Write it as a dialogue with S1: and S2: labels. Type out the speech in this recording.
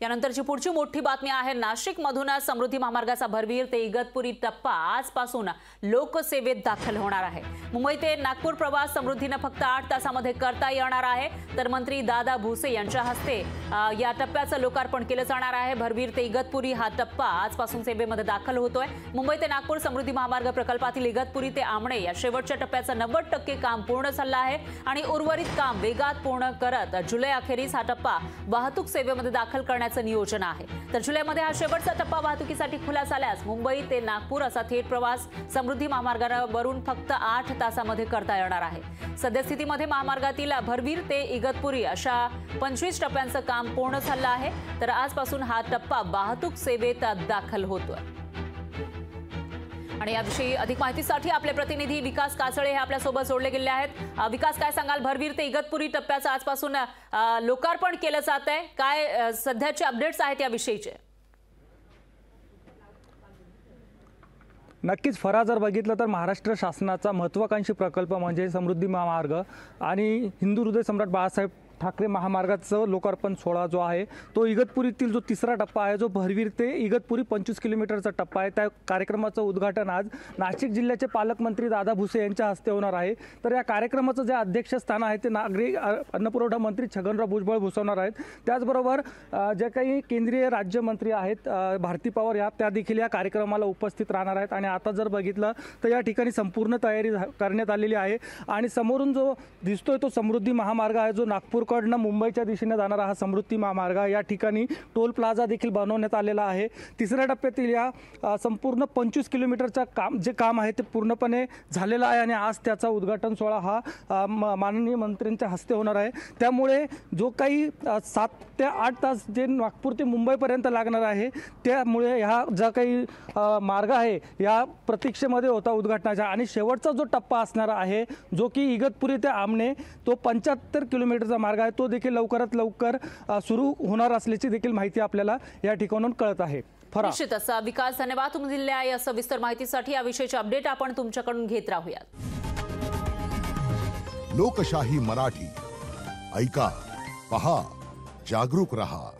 S1: यानंतरची पुढची मोठी बातमी आहे नाशिकमधून समृद्धी महामार्गाचा भरवीर ते इगतपुरी टप्पा आजपासून लोकसेवेत दाखल होणार आहे। मुंबई ते नागपूर प्रवास समृद्धीने फक्त 8 तासांमध्ये करता येणार आहे। तर मंत्री दादा भुसे यांच्या हस्ते या टप्प्याचं लोकार्पण केलं जाणार आहे। भरवीर ते इगतपुरी हा टप्पा आजपासून सेवेमध्ये दाखल होतोय। मुंबई ते नागपूर समृद्धी महामार्ग प्रकल्पातील इगतपुरी ते आमणे या शेवटच्या टप्प्याचं 90% काम पूर्ण झालं आहे आणि उर्वरित काम वेगात पूर्ण करत जुलै अखेरीस हा टप्पा वाहतूक सेवेमध्ये दाखल करण्याचं नियोजन आहे। तर जुलैमध्ये हा शेवटचा टप्पा वाहतुकीसाठी खुला झाल्यास मुंबई ते नागपूर असा थेट प्रवास समृद्धी महामार्गावरून फक्त 8 तासांमध्ये करता येणार आहे। सद्यस्थितीमध्ये महामार्गातील भरवीर ते इगतपुरी अशा 25 टप्प्यांचं काम पूर्ण झालं आहे। तर आजपासून हा टप्पा वाहतूक सेवेत दाखल होतोय। आणि याविषयी अधिक माहितीसाठी आपले प्रतिनिधी विकास काचळे हे आपल्या सोबत जोडले गेले आहेत। विकास, काय सांगाल? भरवीर ते इगतपुरी टप्प्याचं आजपासून लोकार्पण केलं जात आहे, काय सध्याचे अपडेट्स आहेत याविषयीचे?
S2: नक्कीच फरा जर बघितलं तर महाराष्ट्र शासनाचा महत्त्वाकांक्षी प्रकल्प म्हणजे समृद्धी महामार्ग आणि हिंदू हृदय सम्राट बाळासाहेब ठाकरे महामार्गाचं लोकार्पण सोहळा जो आहे तो इगतपुरीतील जो तिसरा टप्पा आहे, जो भरवीर ते इगतपुरी 25 किलोमीटरचा टप्पा आहे, त्या कार्यक्रमाचं उद्घाटन आज नाशिक जिल्ह्याचे पालकमंत्री दादा भुसे यांच्या हस्ते होणार आहे। तर या कार्यक्रमाचं जे अध्यक्षस्थान आहे ते नागरी अन्नपुरवठा मंत्री छगनराव भुजबळ भूषवणार आहेत। त्याचबरोबर जे काही केंद्रीय राज्यमंत्री आहेत भारती पवार या त्या देखील या कार्यक्रमाला उपस्थित राहणार आहेत। आणि आता जर बघितलं तर या ठिकाणी संपूर्ण तयारी करण्यात आलेली आहे आणि समोरून जो दिसतोय तो समृद्धी महामार्ग आहे, जो नागपूर कडनं मुंबईच्या दिशेने जाणारा हा समृद्धी महामार्ग या ठिकाणी टोल प्लाझा देखील बनवण्यात आलेला आहे। तिसऱ्या टप्प्यातील या संपूर्ण 25 किलोमीटरचा काम आहे ते पूर्णपणे झालेलं आहे आणि आज त्याचा उद्घाटन सोहळा हा माननीय मंत्र्यांच्या हस्ते होणार आहे। त्यामुळे जो काही 7 ते 8 तास जे नागपूर ते मुंबईपर्यंत लागणार आहे, त्यामुळे ह्या जो काही मार्ग आहे या प्रतीक्षेमध्ये होता उद्घाटनाच्या। आणि शेवटचा जो टप्पा असणार आहे जो की इगतपुरी ते आमणे तो 75 किलोमीटरचा मार्ग आहे, तो देखील लवकरात लवकर सुरू होणार असल्याची देखील माहिती आपल्याला या ठिकाणून कळत आहे।
S1: निश्चितच विकास, धन्यवाद तुम्ही दिलेल्या या सविस्तर माहितीसाठी। याविषयीचे अपडेट आपण तुमच्याकडून घेत राहूयात।
S3: लोकशाही मराठी ऐका, पहा, जागरूक रहा।